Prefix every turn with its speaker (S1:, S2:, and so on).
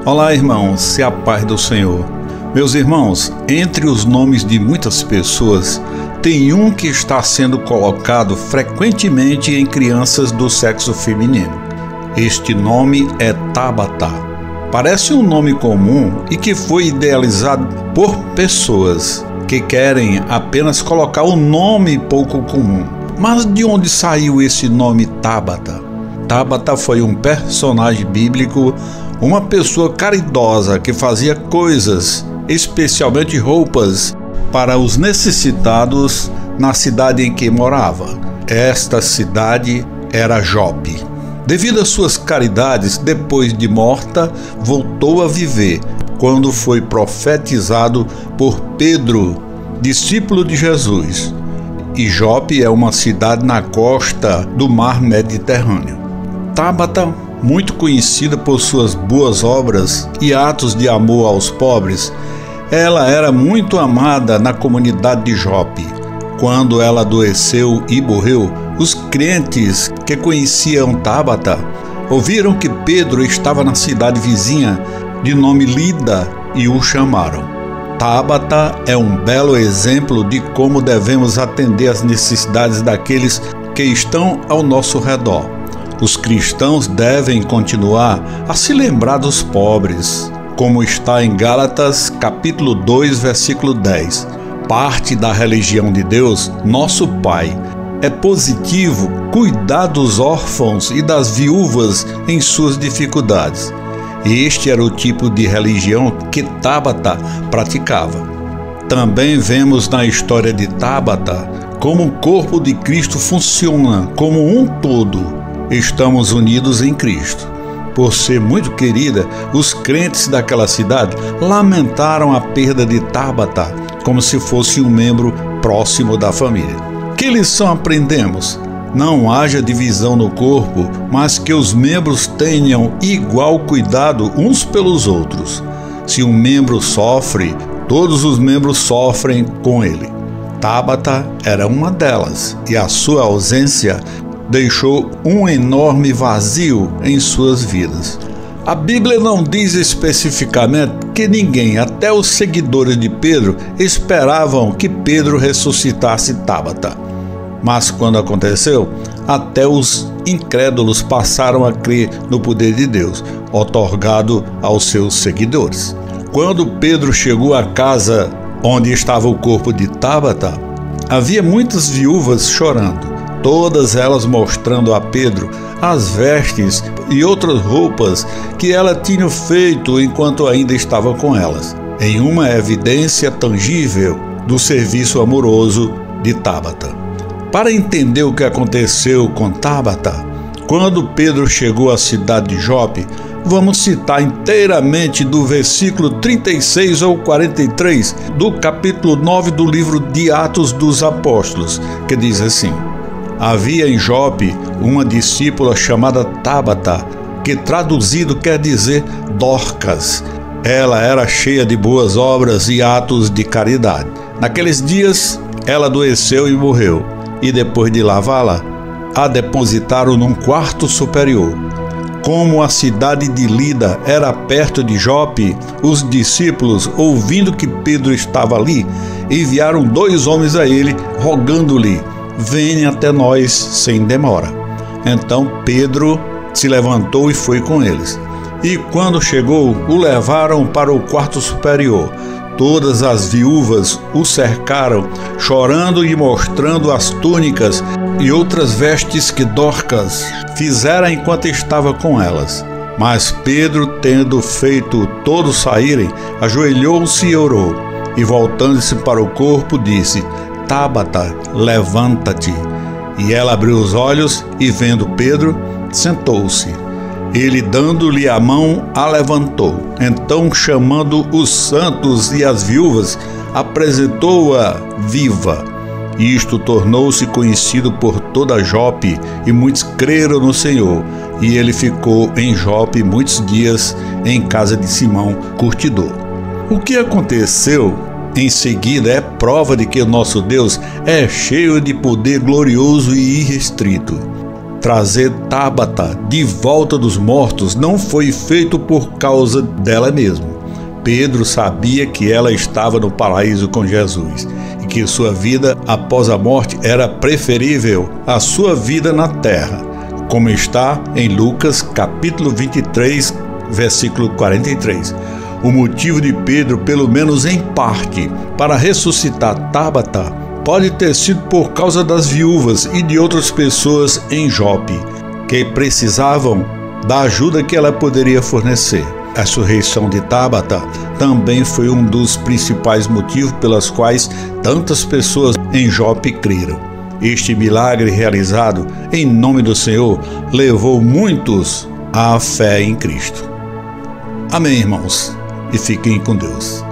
S1: Olá, irmãos, e a paz do Senhor. Meus irmãos, entre os nomes de muitas pessoas, tem um que está sendo colocado frequentemente em crianças do sexo feminino. Este nome é Tabata. Parece um nome comum e que foi idealizado por pessoas que querem apenas colocar um nome pouco comum. Mas de onde saiu esse nome Tabata? Tabata foi um personagem bíblico, uma pessoa caridosa que fazia coisas, especialmente roupas, para os necessitados na cidade em que morava. Esta cidade era Jope. Devido às suas caridades, depois de morta, voltou a viver, quando foi profetizado por Pedro, discípulo de Jesus. E Jope é uma cidade na costa do mar Mediterrâneo. Tabata, muito conhecida por suas boas obras e atos de amor aos pobres, ela era muito amada na comunidade de Jope. Quando ela adoeceu e morreu, os crentes que conheciam Tabata ouviram que Pedro estava na cidade vizinha de nome Lida e o chamaram. Tabata é um belo exemplo de como devemos atender às necessidades daqueles que estão ao nosso redor. Os cristãos devem continuar a se lembrar dos pobres, como está em Gálatas capítulo 2, versículo 10. Parte da religião de Deus, nosso Pai, é positivo cuidar dos órfãos e das viúvas em suas dificuldades. Este era o tipo de religião que Tabata praticava. Também vemos na história de Tabata como o corpo de Cristo funciona como um todo. Estamos unidos em Cristo. Por ser muito querida, os crentes daquela cidade lamentaram a perda de Tabata como se fosse um membro próximo da família. Que lição aprendemos? Não haja divisão no corpo, mas que os membros tenham igual cuidado uns pelos outros. Se um membro sofre, todos os membros sofrem com ele. Tabata era uma delas, e a sua ausência deixou um enorme vazio em suas vidas. A Bíblia não diz especificamente que ninguém, até os seguidores de Pedro, esperavam que Pedro ressuscitasse Tabata. Mas quando aconteceu, até os incrédulos passaram a crer no poder de Deus, otorgado aos seus seguidores. Quando Pedro chegou à casa onde estava o corpo de Tabata, havia muitas viúvas chorando. Todas elas mostrando a Pedro as vestes e outras roupas que ela tinha feito enquanto ainda estava com elas, em uma evidência tangível do serviço amoroso de Tabata. Para entender o que aconteceu com Tabata, quando Pedro chegou à cidade de Jope, vamos citar inteiramente do versículo 36 ao 43 do capítulo 9 do livro de Atos dos Apóstolos, que diz assim: Havia em Jope uma discípula chamada Tabata, que traduzido quer dizer Dorcas. Ela era cheia de boas obras e atos de caridade. Naqueles dias, ela adoeceu e morreu, e depois de lavá-la, a depositaram num quarto superior. Como a cidade de Lida era perto de Jope, os discípulos, ouvindo que Pedro estava ali, enviaram 2 homens a ele, rogando-lhe: venha até nós sem demora. Então Pedro se levantou e foi com eles. E quando chegou, o levaram para o quarto superior. Todas as viúvas o cercaram, chorando e mostrando as túnicas e outras vestes que Dorcas fizera enquanto estava com elas. Mas Pedro, tendo feito todos saírem, ajoelhou-se e orou. E voltando-se para o corpo, disse: Tabata, levanta-te. E ela abriu os olhos e, vendo Pedro, sentou-se. Ele, dando-lhe a mão, a levantou. Então, chamando os santos e as viúvas, apresentou-a viva. Isto tornou-se conhecido por toda Jope, e muitos creram no Senhor. E ele ficou em Jope muitos dias, em casa de Simão, curtidor. O que aconteceu em seguida é prova de que o nosso Deus é cheio de poder glorioso e irrestrito. Trazer Tabata de volta dos mortos não foi feito por causa dela mesma. Pedro sabia que ela estava no paraíso com Jesus e que sua vida após a morte era preferível à sua vida na terra, como está em Lucas capítulo 23, versículo 43. O motivo de Pedro, pelo menos em parte, para ressuscitar Tabata pode ter sido por causa das viúvas e de outras pessoas em Jope, que precisavam da ajuda que ela poderia fornecer. A ressurreição de Tabata também foi um dos principais motivos pelas quais tantas pessoas em Jope creram. Este milagre realizado em nome do Senhor levou muitos à fé em Cristo. Amém, irmãos, e fiquem com Deus.